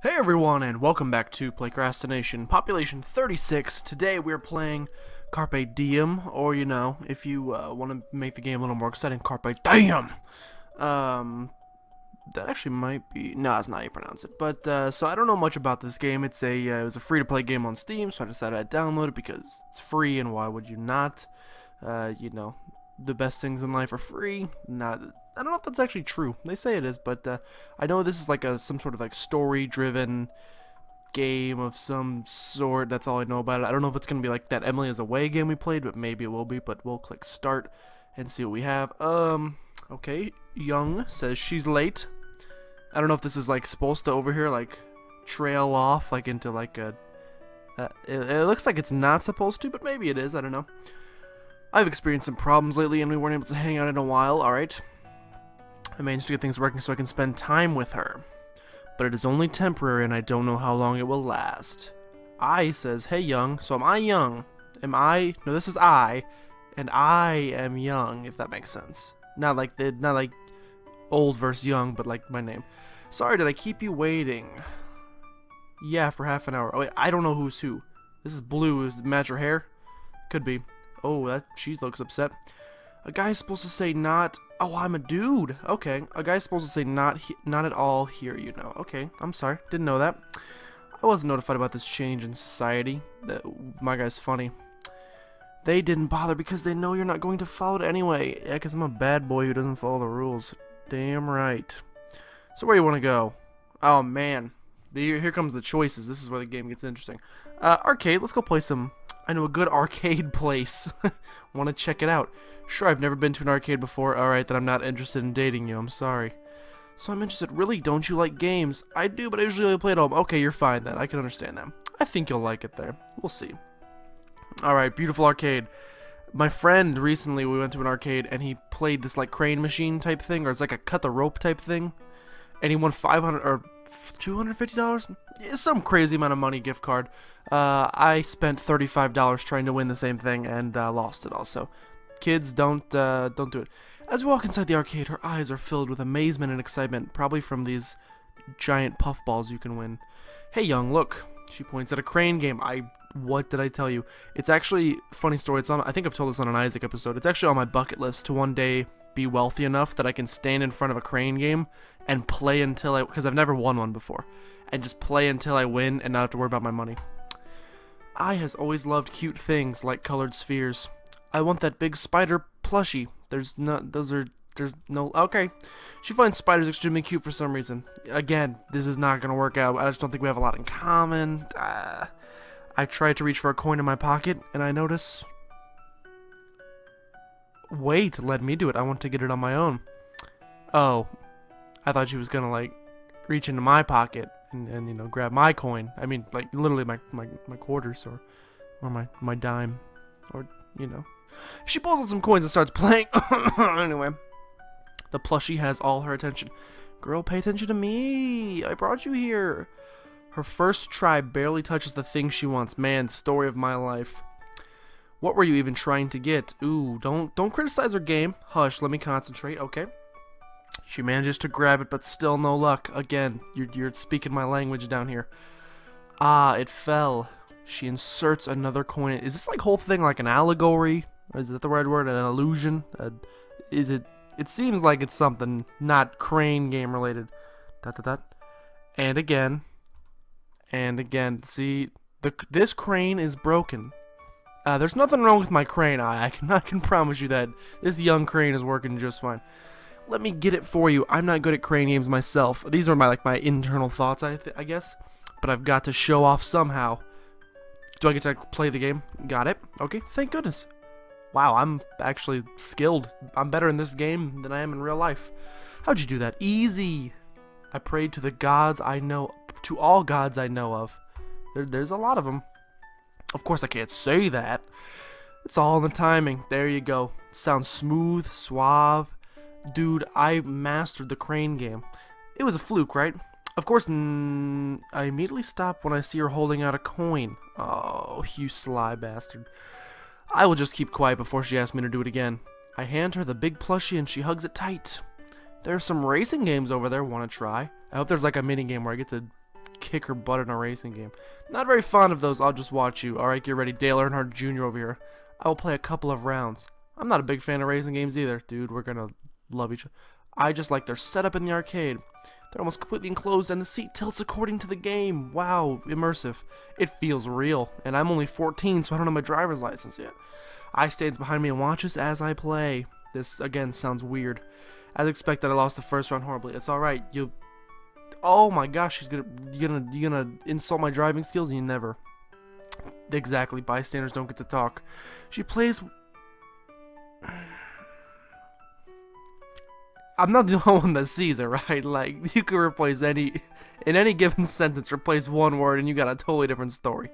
Hey everyone, and welcome back to PlaycrastiNation, population 36. Today we're playing Carpe Diem, or if you want to make the game a little more exciting, Carpe Diem! That actually might be... No, that's not how you pronounce it. But, so I don't know much about this game. It was a free-to-play game on Steam, so I decided I'd download it because it's free, and why would you not? The best things in life are free. I don't know if that's actually true. They say it is, but I know this is like some sort of like story-driven game of some sort. That's all I know about it. I don't know if it's gonna be like that Emily is Away game we played, but maybe it will be. But we'll click start and see what we have. Okay. Jung says she's late. I don't know if this is like supposed to over here like trail off like into like a. It looks like it's not supposed to, but maybe it is. I don't know. I've experienced some problems lately, and we weren't able to hang out in a while. All right. I managed to get things working so I can spend time with her. But it is only temporary and I don't know how long it will last. I says, hey Jung, so am I Jung? Am I? No, this is I, and I am Jung, if that makes sense. Not like old versus young, but like my name. Sorry, did I keep you waiting? Yeah, for half an hour. Oh wait, I don't know who's who. This is Blue. Does it match her hair? Could be. Oh, she looks upset. A guy's supposed to say not... Oh, I'm a dude. Okay. A guy's supposed to say not at all here, you know. Okay, I'm sorry. Didn't know that. I wasn't notified about this change in society. My guy's funny. They didn't bother because they know you're not going to follow it anyway. Yeah, because I'm a bad boy who doesn't follow the rules. Damn right. So where you want to go? Oh, man. Here comes the choices. This is where the game gets interesting. Arcade. Let's go play some... I know a good arcade place. Want to check it out. Sure, I've never been to an arcade before. Alright, then I'm not interested in dating you. I'm sorry. So I'm interested. Really, don't you like games? I do, but I usually only play at home. Okay, you're fine then. I can understand that. I think you'll like it there. We'll see. Alright, beautiful arcade. My friend, recently, we went to an arcade, and he played this, like, crane machine type thing, or it's like a cut the rope type thing. And he won $500, or $250? It's some crazy amount of money gift card. I spent $35 trying to win the same thing and lost it also. Kids, don't do it. As we walk inside the arcade, her eyes are filled with amazement and excitement, probably from these giant puffballs you can win. Hey, Jung, look. She points at a crane game. What did I tell you? It's actually, funny story, I think I've told this on an Isaac episode. It's actually on my bucket list to one day be wealthy enough that I can stand in front of a crane game and play until because I've never won one before, and just play until I win and not have to worry about my money. I has always loved cute things like colored spheres. I want that big spider plushie. There's no, okay. She finds spiders extremely cute for some reason. Again, this is not gonna work out. I just don't think we have a lot in common. I try to reach for a coin in my pocket, and I notice... Wait, let me do it. I want to get it on my own. Oh, I thought she was gonna, like, reach into my pocket and grab my coin. I mean, like, literally my quarters or my dime. Or, She pulls out some coins and starts playing. Anyway, the plushie has all her attention. Girl, pay attention to me. I brought you here. Her first try barely touches the thing she wants. Man, story of my life. What were you even trying to get? Ooh, don't criticize her game. Hush, let me concentrate. Okay. She manages to grab it, but still no luck. Again, you're speaking my language down here. Ah, it fell. She inserts another coin. Is this like whole thing like an allegory? Or is that the right word? An illusion? Is it? It seems like it's something not crane game related. Dot dot dot. And again. And again. See, this crane is broken. There's nothing wrong with my crane. I can promise you that this young crane is working just fine. Let me get it for you. I'm not good at crane games myself. These are my internal thoughts, I guess. But I've got to show off somehow. Do I get to play the game? Got it. Okay, thank goodness. Wow, I'm actually skilled. I'm better in this game than I am in real life. How'd you do that? Easy. I prayed to the gods I know, to all gods I know of. There's a lot of them. Of course I can't say that. It's all in the timing. There you go. Sounds smooth, suave. Dude, I mastered the crane game. It was a fluke, right? Of course, I immediately stop when I see her holding out a coin. Oh, you sly bastard. I will just keep quiet before she asks me to do it again. I hand her the big plushie and she hugs it tight. There are some racing games over there. Want to try? I hope there's like a mini game where I get to kick her butt in a racing game. Not very fond of those. I'll just watch you. Alright, get ready. Dale Earnhardt Jr. over here. I will play a couple of rounds. I'm not a big fan of racing games either. Dude, we're gonna love each other. I just like their setup in the arcade. They're almost completely enclosed and the seat tilts according to the game. Wow, immersive. It feels real. And I'm only 14, so I don't have my driver's license yet. I stands behind me and watches as I play. This, again, sounds weird. As expected, I lost the first round horribly. It's alright. Oh my gosh, you gonna insult my driving skills? You never. Exactly. Bystanders don't get to talk. She plays... I'm not the only one that sees it, right? Like, you can replace in any given sentence, replace one word and you got a totally different story.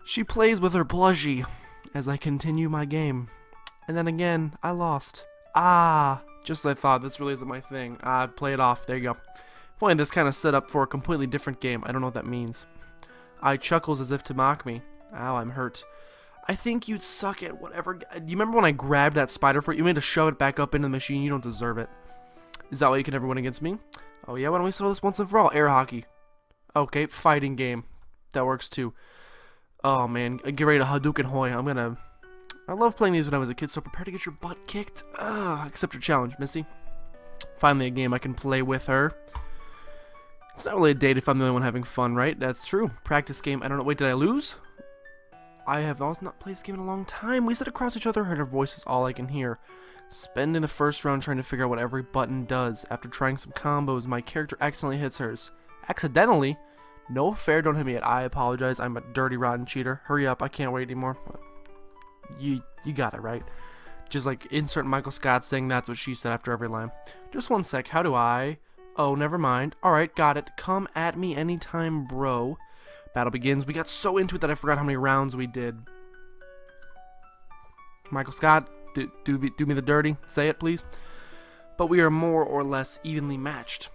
She plays with her plushie as I continue my game. And then again, I lost. Just as I thought, this really isn't my thing. Play it off. There you go. If only this kind of set up for a completely different game. I don't know what that means. I chuckles as if to mock me. Ow, I'm hurt. I think you'd suck at whatever... Do you remember when I grabbed that spider fruit? You made to shove it back up into the machine. You don't deserve it. Is that why you can never win against me? Oh yeah, why don't we settle this once and for all? Air hockey. Okay, fighting game. That works too. Oh man, get ready to Hadouken Hoy. I love playing these when I was a kid, so prepare to get your butt kicked. Accept your challenge, Missy. Finally a game I can play with her. It's not really a date if I'm the only one having fun, right? That's true. Practice game. I don't know. Wait, did I lose? I have also not played this game in a long time. We sit across each other, and her voice is all I can hear. Spending the first round trying to figure out what every button does. After trying some combos, my character accidentally hits hers. Accidentally? No fair, don't hit me yet. I apologize. I'm a dirty, rotten cheater. Hurry up. I can't wait anymore. You got it, right? Just like insert Michael Scott saying that's what she said after every line. Just one sec. How do I... Oh, never mind. Alright, got it. Come at me anytime, bro. Battle begins. We got so into it that I forgot how many rounds we did. Michael Scott, do me the dirty. Say it, please. But we are more or less evenly matched.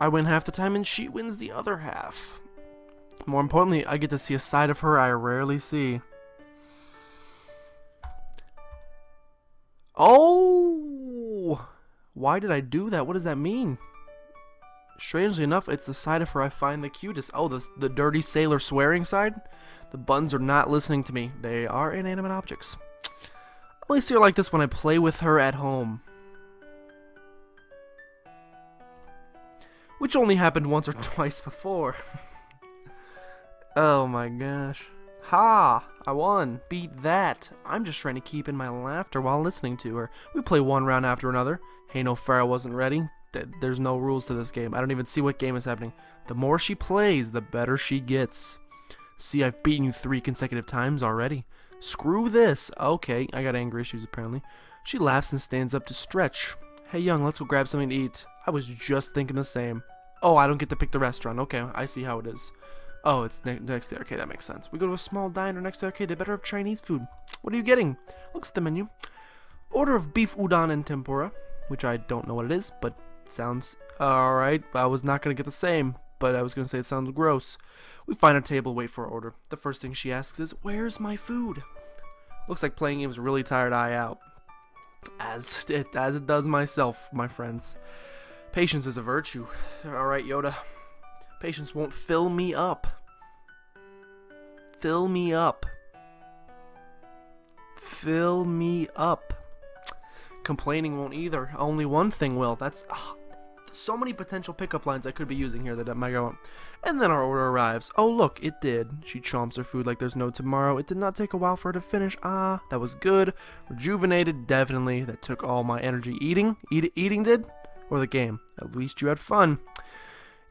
I win half the time and she wins the other half. More importantly, I get to see a side of her I rarely see. Oh! Why did I do that? What does that mean? Strangely enough, it's the side of her I find the cutest. Oh, the dirty sailor swearing side? The buttons are not listening to me. They are inanimate objects. I only see her like this when I play with her at home. Which only happened once or twice before. Oh my gosh. Ha! I won. Beat that. I'm just trying to keep in my laughter while listening to her. We play one round after another. Hey, no fair, I wasn't ready. There's no rules to this game. I don't even see what game is happening. The more she plays, the better she gets. See, I've beaten you 3 consecutive times already. Screw this. Okay, I got anger issues apparently. She laughs and stands up to stretch. Hey, Young, let's go grab something to eat. I was just thinking the same. Oh, I don't get to pick the restaurant. Okay, I see how it is. Oh, it's next to the arcade. That makes sense. We go to a small diner next to the arcade. They better have Chinese food. What are you getting? Looks at the menu. Order of beef udon and tempura, which I don't know what it is, but sounds alright. I was not going to get the same, but I was going to say it sounds gross. We find a table, wait for our order. The first thing she asks is, where's my food? Looks like playing games really tired eye out. As it does myself, my friends. Patience is a virtue. Alright, Yoda. Patience won't fill me up. Fill me up. Fill me up. Complaining won't either. Only one thing will. That's so many potential pickup lines I could be using here that I might go. And then our order arrives. Oh look, it did. She chomps her food like there's no tomorrow. It did not take a while for her to finish. That was good. Rejuvenated, definitely. That took all my energy. Eating did? Or the game? At least you had fun.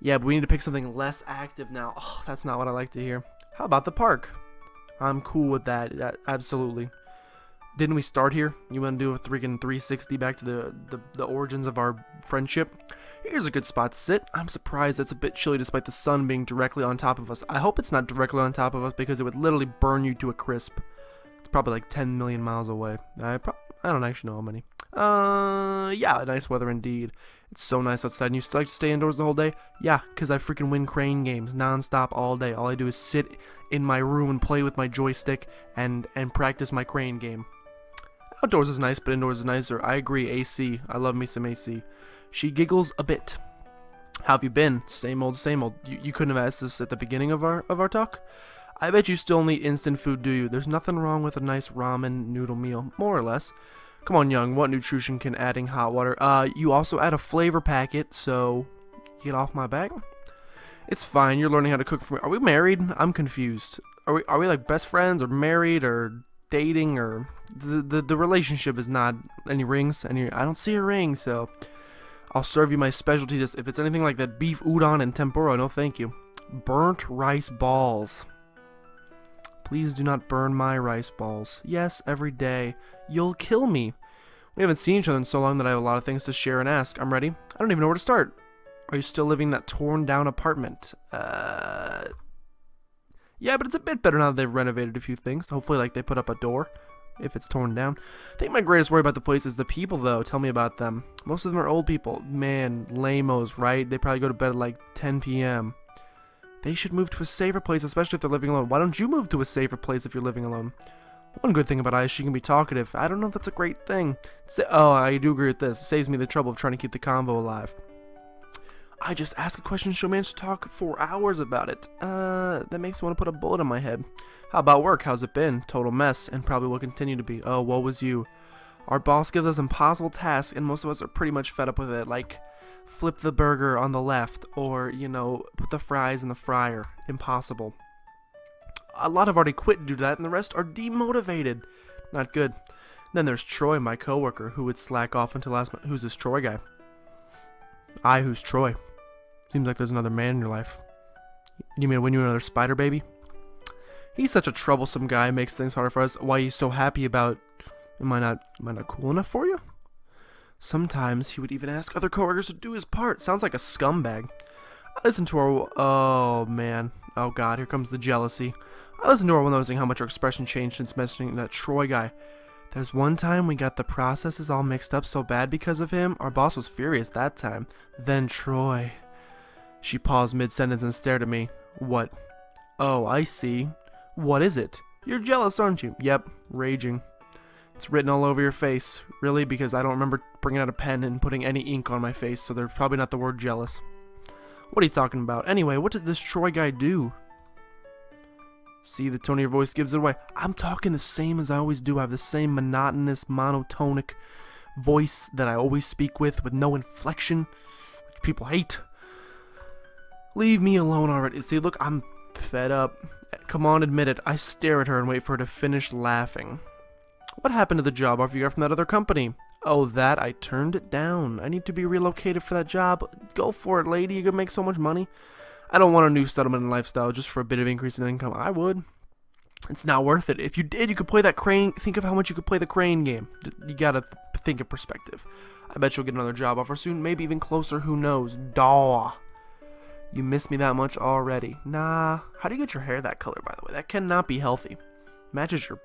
Yeah, but we need to pick something less active now. Oh, that's not what I like to hear. How about the park? I'm cool with that. Absolutely. Didn't we start here? You want to do a freaking 360 back to the origins of our friendship? Here's a good spot to sit. I'm surprised it's a bit chilly despite the sun being directly on top of us. I hope it's not directly on top of us because it would literally burn you to a crisp. It's probably like 10 million miles away. I don't actually know how many. Yeah, nice weather indeed. It's so nice outside and you still like to stay indoors the whole day? Yeah, because I freaking win crane games non-stop all day. All I do is sit in my room and play with my joystick and practice my crane game. Outdoors is nice, but indoors is nicer. I agree, AC. I love me some AC. She giggles a bit. How have you been? Same old, same old. You couldn't have asked this at the beginning of our talk? I bet you still need instant food, do you? There's nothing wrong with a nice ramen noodle meal, more or less. Come on, Jung, what nutrition can adding hot water? You also add a flavor packet, so get off my back. It's fine, you're learning how to cook for me. Are we married? I'm confused. Are we like best friends or married or dating or the relationship is not any rings? I don't see a ring, so I'll serve you my specialty. Just if it's anything like that beef udon and tempura, no thank you. Burnt rice balls. Please do not burn my rice balls. Yes, every day. You'll kill me. We haven't seen each other in so long that I have a lot of things to share and ask. I'm ready. I don't even know where to start. Are you still living in that torn down apartment? Yeah, but it's a bit better now that they've renovated a few things. Hopefully, like, they put up a door if it's torn down. I think my greatest worry about the place is the people, though. Tell me about them. Most of them are old people. Man, lamos, right? They probably go to bed at, like, 10 p.m. They should move to a safer place, especially if they're living alone. Why don't you move to a safer place if you're living alone? One good thing about Ice, she can be talkative. I don't know if that's a great thing. Oh, I do agree with this. It saves me the trouble of trying to keep the convo alive. I just ask a question, she'll manage to talk for hours about it. That makes me want to put a bullet in my head. How about work? How's it been? Total mess, and probably will continue to be. Oh, woe was you. Our boss gives us impossible tasks, and most of us are pretty much fed up with it, like flip the burger on the left, or, you know, put the fries in the fryer. Impossible. A lot have already quit due to that, and the rest are demotivated. Not good. Then there's Troy, my coworker, who would slack off until last month. Who's this Troy guy? Who's Troy? Seems like there's another man in your life. You mean to win you another spider baby? He's such a troublesome guy, makes things harder for us. Why he's so happy about... Am I not cool enough for you? Sometimes he would even ask other coworkers to do his part. Sounds like a scumbag. I listen to our... Oh, man. Oh, God, here comes the jealousy. I listened to her while noticing how much her expression changed since mentioning that Troy guy. There's one time we got the processes all mixed up so bad because of him. Our boss was furious that time. Then Troy... She paused mid-sentence and stared at me. What? Oh, I see. What is it? You're jealous, aren't you? Yep, raging. It's written all over your face. Really? Because I don't remember bringing out a pen and putting any ink on my face, so there's probably not the word jealous. What are you talking about? Anyway, what did this Troy guy do? See, the tone of your voice gives it away. I'm talking the same as I always do. I have the same monotonous, monotonic voice that I always speak with no inflection, which people hate. Leave me alone already. See, look, I'm fed up. Come on, admit it. I stare at her and wait for her to finish laughing. What happened to the job offer you got from that other company? Oh, that? I turned it down. I need to be relocated for that job. Go for it, lady. You could make so much money. I don't want a new settlement and lifestyle just for a bit of increase in income. I would. It's not worth it. If you did, you could play that crane. Think of how much you could play the crane game. You gotta think of perspective. I bet you'll get another job offer soon. Maybe even closer. Who knows? Daw. You miss me that much already. Nah. How do you get your hair that color, by the way? That cannot be healthy. Matches your...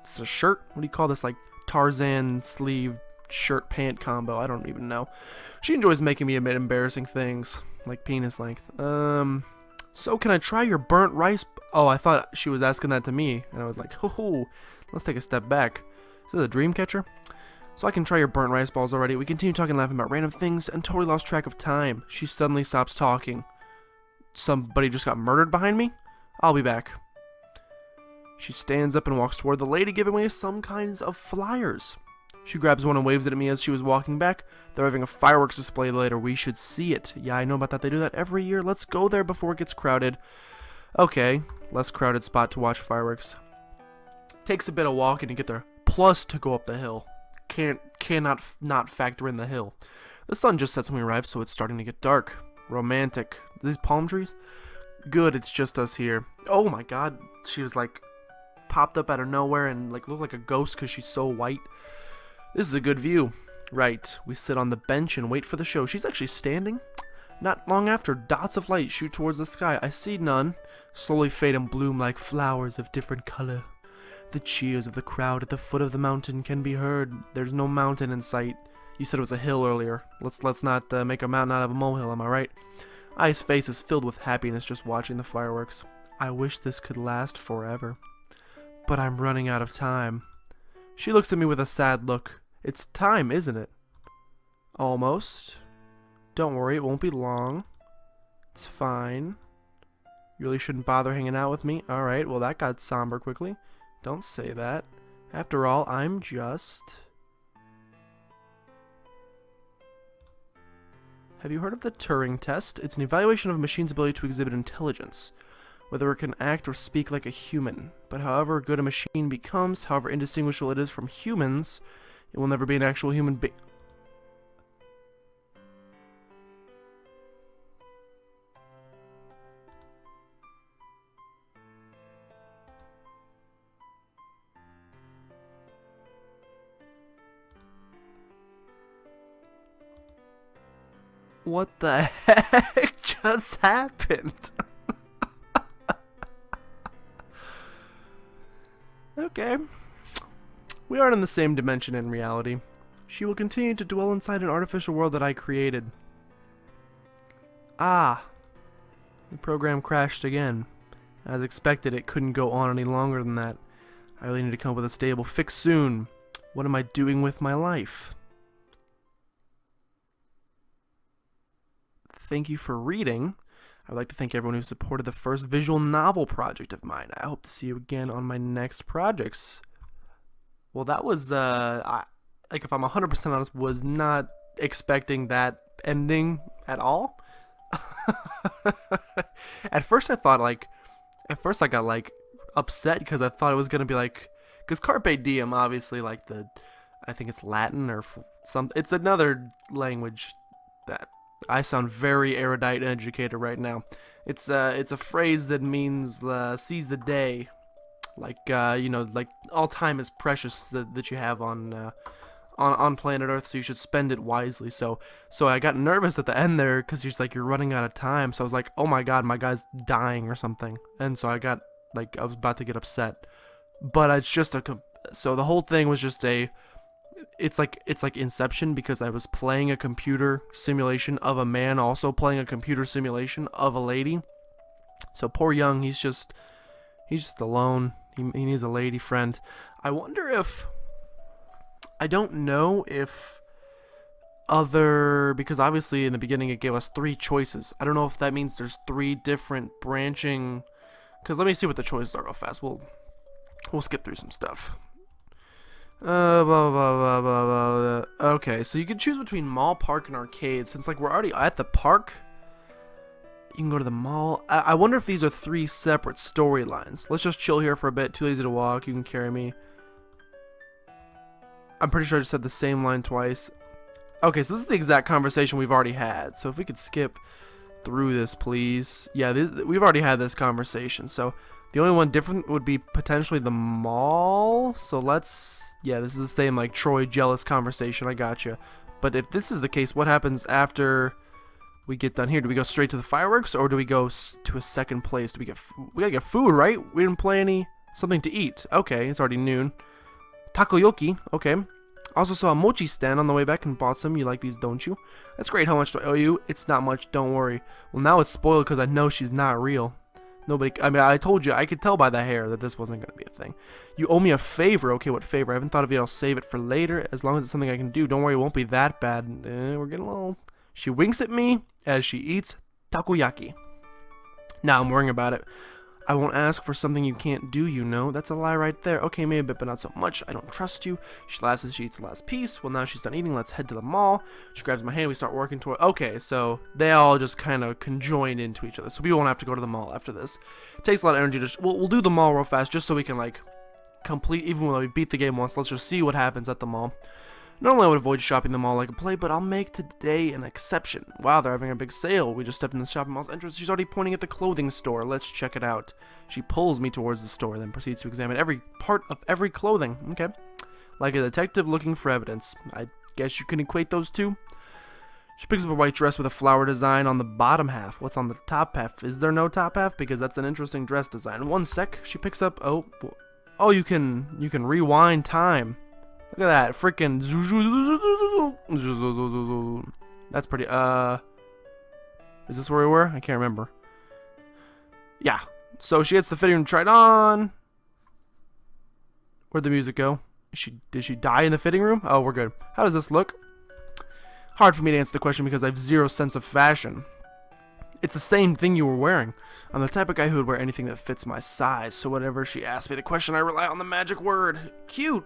It's a shirt? What do you call this? Like Tarzan sleeve shirt pant combo? I don't even know. She enjoys making me admit embarrassing things. Like penis length. So can I try your burnt rice? Oh, I thought she was asking that to me. And I was like, ho, let's take a step back. Is this a dream catcher? So I can try your burnt rice balls already. We continue talking and laughing about random things and totally lost track of time. She suddenly stops talking. Somebody just got murdered behind me? I'll be back. She stands up and walks toward the lady giving away some kinds of flyers. She grabs one and waves it at me as she was walking back. They're having a fireworks display later. We should see it. Yeah, I know about that. They do that every year. Let's go there before it gets crowded. Okay, less crowded spot to watch fireworks. Takes a bit of walking to get there. Plus to go up the hill. Cannot not factor in the hill. The sun just sets when we arrive, so it's starting to get dark. Romantic. These palm trees? Good, it's just us here. Oh my god. She was like popped up out of nowhere and like looked like a ghost because she's so white. This is a good view. Right. We sit on the bench and wait for the show. She's actually standing. Not long after, dots of light shoot towards the sky. I see none. Slowly fade and bloom like flowers of different color. The cheers of the crowd at the foot of the mountain can be heard. There's no mountain in sight. You said it was a hill earlier. Let's not make a mountain out of a molehill, am I right? I's face is filled with happiness just watching the fireworks. I wish this could last forever. But I'm running out of time. She looks at me with a sad look. It's time, isn't it? Almost. Don't worry, it won't be long. It's fine. You really shouldn't bother hanging out with me. Alright, well that got somber quickly. Don't say that. After all, I'm just... Have you heard of the Turing test? It's an evaluation of a machine's ability to exhibit intelligence, whether it can act or speak like a human. But however good a machine becomes, however indistinguishable it is from humans, it will never be an actual human being. What the heck just happened? Okay. We aren't in the same dimension in reality. She will continue to dwell inside an artificial world that I created. Ah. The program crashed again. As expected, it couldn't go on any longer than that. I really need to come up with a stable fix soon. What am I doing with my life? Thank you for reading. I'd like to thank everyone who supported the first visual novel project of mine. I hope to see you again on my next projects. Well, that was, like, if I'm 100% honest, was not expecting that ending at all. At first I thought, like, I got, like, upset because I thought it was going to be, like, because Carpe Diem, obviously, like, I think it's Latin or it's another language that I sound very erudite and educated right now. It's a phrase that means seize the day, like you know, like all time is precious that you have on planet Earth, so you should spend it wisely. So I got nervous at the end there because you're running out of time. So I was like, oh my god, my guy's dying or something, and so I was about to get upset. But it's just so the whole thing was just it's like Inception, because I was playing a computer simulation of a man also playing a computer simulation of a lady. So poor Jung, he's just alone. He needs a lady friend. I wonder if, I don't know if because obviously in the beginning it gave us 3 choices. I don't know if that means there's 3 different branching, because let me see what the choices are real fast. We'll skip through some stuff. Blah, blah, blah, blah, blah. Okay, so you can choose between mall, park, and arcade. Since like we're already at the park, you can go to the mall. I wonder if these are 3 separate storylines. Let's just chill here for a bit. Too lazy to walk. You can carry me. I'm pretty sure I just said the same line twice. Okay, so this is the exact conversation we've already had. So if we could skip through this, please. Yeah, we've already had this conversation. So the only one different would be potentially the mall. So yeah, this is the same like Troy jealous conversation. I gotcha. But if this is the case, what happens after we get done here? Do we go straight to the fireworks, or do we go to a second place? We gotta get food, right? We didn't play something to eat. Okay, it's already noon. Takoyaki. Okay. Also saw a mochi stand on the way back and bought some. You like these, don't you? That's great. How much do I owe you? It's not much. Don't worry. Well, now it's spoiled because I know she's not real. I mean, I told you, I could tell by the hair that this wasn't going to be a thing. You owe me a favor. Okay, what favor? I haven't thought of it. I'll save it for later, as long as it's something I can do. Don't worry, it won't be that bad. We're getting a little... She winks at me as she eats takoyaki. Now I'm worrying about it. I won't ask for something you can't do, you know. That's a lie right there. Okay, maybe a bit, but not so much. I don't trust you. She laughs as she eats the last piece. Well, now she's done eating. Let's head to the mall. She grabs my hand. We start working toward... Okay, so they all just kind of conjoin into each other. So we won't have to go to the mall after this. It takes a lot of energy to... We'll do the mall real fast just so we can, like, complete... Even though we beat the game once, let's just see what happens at the mall. Normally I would avoid shopping the mall like a play, but I'll make today an exception. Wow, they're having a big sale. We just stepped in the shopping mall's entrance. She's already pointing at the clothing store. Let's check it out. She pulls me towards the store, then proceeds to examine every part of every clothing. Okay. Like a detective looking for evidence. I guess you can equate those two. She picks up a white dress with a flower design on the bottom half. What's on the top half? Is there no top half? Because that's an interesting dress design. One sec. She picks up... Oh, you can rewind time. Look at that, freaking... That's pretty, is this where we were? I can't remember. Yeah. So she gets the fitting room tried on. Where'd the music go? Did she die in the fitting room? Oh, we're good. How does this look? Hard for me to answer the question because I have zero sense of fashion. It's the same thing you were wearing. I'm the type of guy who would wear anything that fits my size, so whenever she asks me the question, I rely on the magic word. Cute!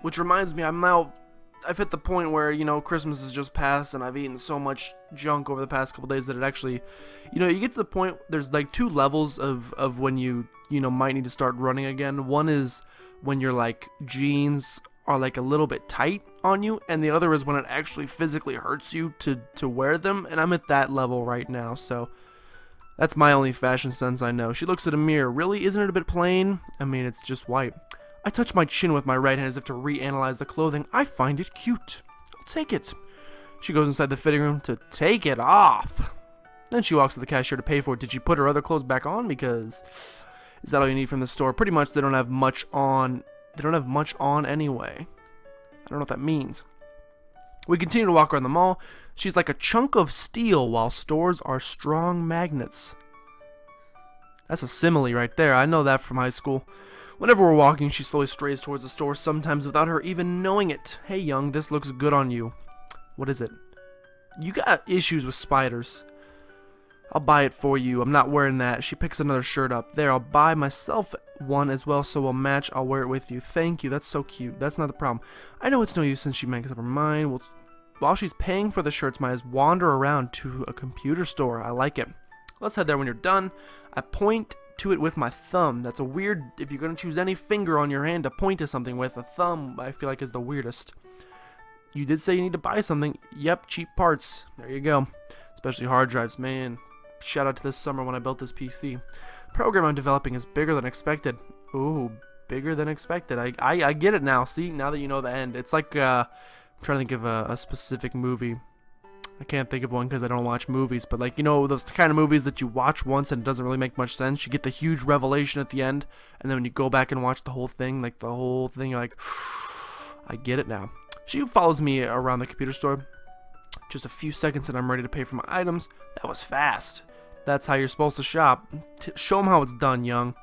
Which reminds me, I've hit the point where, Christmas has just passed and I've eaten so much junk over the past couple days that it actually, you get to the point, there's like 2 levels of when you might need to start running again. One is when your like jeans are like a little bit tight on you, and the other is when it actually physically hurts you to wear them, and I'm at that level right now, so that's my only fashion sense I know. She looks at a mirror. Really? Isn't it a bit plain? I mean, it's just white. I touch my chin with my right hand as if to reanalyze the clothing. I find it cute. I'll take it. She goes inside the fitting room to take it off. Then she walks to the cashier to pay for it. Did she put her other clothes back on? Because is that all you need from the store? Pretty much they don't have much on. They don't have much on anyway. I don't know what that means. We continue to walk around the mall. She's like a chunk of steel while stores are strong magnets. That's a simile right there. I know that from high school. Whenever we're walking, she slowly strays towards the store, sometimes without her even knowing it. Hey, Jung, this looks good on you. What is it? You got issues with spiders. I'll buy it for you. I'm not wearing that. She picks another shirt up. There, I'll buy myself one as well, so we'll match. I'll wear it with you. Thank you. That's so cute. That's not the problem. I know it's no use since she makes up her mind. While she's paying for the shirts, my eyes wander around to a computer store. I like it. Let's head there when you're done. I point to it with my thumb. That's a weird, if you're going to choose any finger on your hand to point to something with, a thumb I feel like is the weirdest. You did say you need to buy something. Yep, cheap parts. There you go. Especially hard drives, man. Shout out to this summer when I built this PC. Program I'm developing is bigger than expected. Ooh, bigger than expected. I get it now. See, now that you know the end. It's like, I'm trying to think of a specific movie. I can't think of one because I don't watch movies, but like, those kind of movies that you watch once and it doesn't really make much sense. You get the huge revelation at the end, and then when you go back and watch the whole thing, you're like, I get it now. She follows me around the computer store. Just a few seconds and I'm ready to pay for my items. That was fast. That's how you're supposed to shop. Show them how it's done, Jung.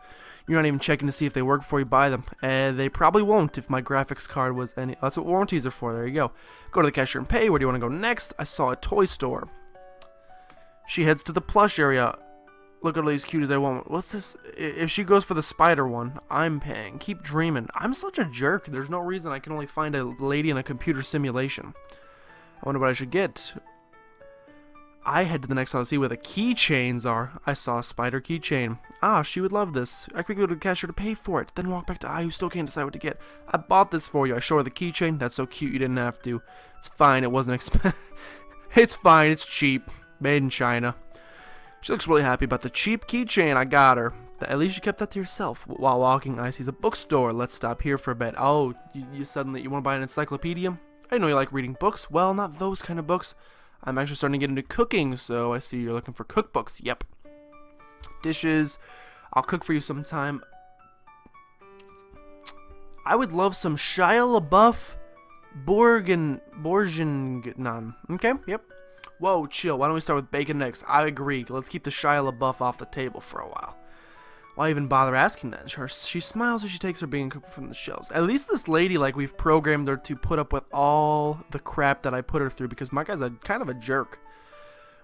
You're not even checking to see if they work before you buy them. They probably won't if my graphics card was any. That's what warranties are for. There you go. Go to the cashier and pay. Where do you want to go next? I saw a toy store. She heads to the plush area. Look at all these cuties I want. What's this? If she goes for the spider one, I'm paying. Keep dreaming. I'm such a jerk. There's no reason I can only find a lady in a computer simulation. I wonder what I should get. I head to the next aisle to see where the keychains are. I saw a spider keychain. Ah, she would love this. I quickly go to the cashier to pay for it, then walk back to I who still can't decide what to get. I bought this for you. I show her the keychain. That's so cute you didn't have to. It's fine. It wasn't It's fine. It's cheap. Made in China. She looks really happy about the cheap keychain I got her. At least you kept that to yourself. While walking, I sees a bookstore. Let's stop here for a bit. Oh, you suddenly you want to buy an encyclopedia? I know you like reading books. Well, not those kind of books. I'm actually starting to get into cooking, so I see you're looking for cookbooks. Yep. Dishes. I'll cook for you sometime. I would love some Shia LaBeouf Bourguignon. Okay, yep. Whoa, chill. Why don't we start with bacon next? I agree. Let's keep the Shia LaBeouf off the table for a while. Why even bother asking that? She smiles as she takes her bean cookie from the shelves. At least this lady, like, we've programmed her to put up with all the crap that I put her through because my guy's kind of a jerk.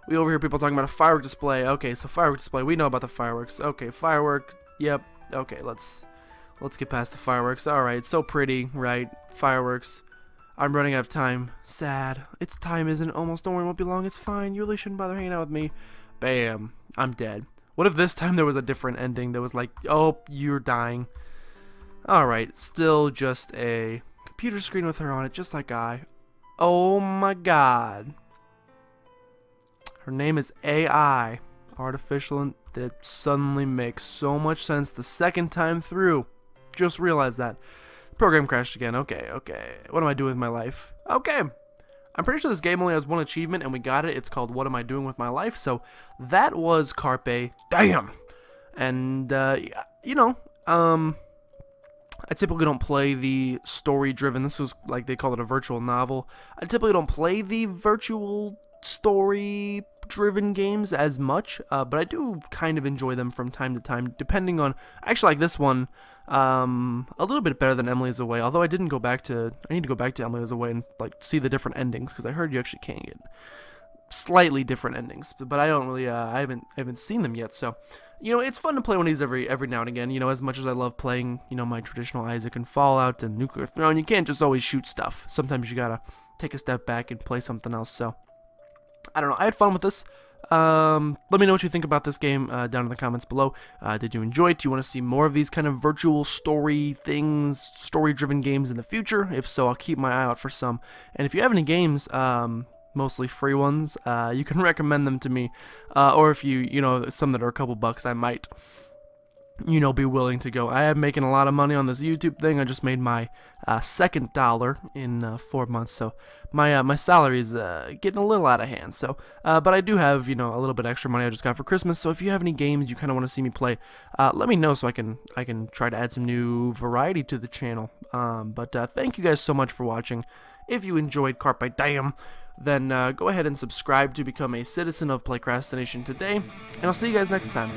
We overhear people talking about a firework display. Okay, so firework display. We know about the fireworks. Okay, firework. Yep. Okay, let's get past the fireworks. All right, so pretty, right? Fireworks. I'm running out of time. Sad. It's time, isn't it? Almost. Don't worry, it won't be long. It's fine. You really shouldn't bother hanging out with me. Bam. I'm dead. What if this time there was a different ending that was like, oh, you're dying. Alright, still just a computer screen with her on it, just like I. Oh my god. Her name is AI. Artificial, that suddenly makes so much sense the second time through. Just realized that. The program crashed again. Okay. What am I doing with my life? Okay. I'm pretty sure this game only has one achievement, and we got it. It's called What Am I Doing With My Life? So that was Carpe Diem. And, I typically don't play the story-driven. This was, like, they call it a virtual novel. I typically don't play the virtual story story-driven games as much, but I do kind of enjoy them from time to time, depending on. I actually like this one a little bit better than Emily is Away. Although I need to go back to Emily is Away and like see the different endings, because I heard you actually can get slightly different endings, but I don't really. I haven't seen them yet, so. It's fun to play one of these every now and again. As much as I love playing, my traditional Isaac and Fallout and Nuclear Throne, you can't just always shoot stuff. Sometimes you gotta take a step back and play something else. So, I don't know. I had fun with this. Let me know what you think about this game down in the comments below. Did you enjoy it? Do you want to see more of these kind of virtual story things, story-driven games in the future? If so, I'll keep my eye out for some. And if you have any games, mostly free ones, you can recommend them to me, or if some that are a couple bucks, I might be willing to go. I am making a lot of money on this YouTube thing. I just made my second dollar in 4 months, so my salary is getting a little out of hand. So, but I do have a little bit extra money I just got for Christmas. So if you have any games you kind of want to see me play, let me know so I can try to add some new variety to the channel. But thank you guys so much for watching. If you enjoyed Carpe Diem, then go ahead and subscribe to become a citizen of PlaycrastiNation today, and I'll see you guys next time.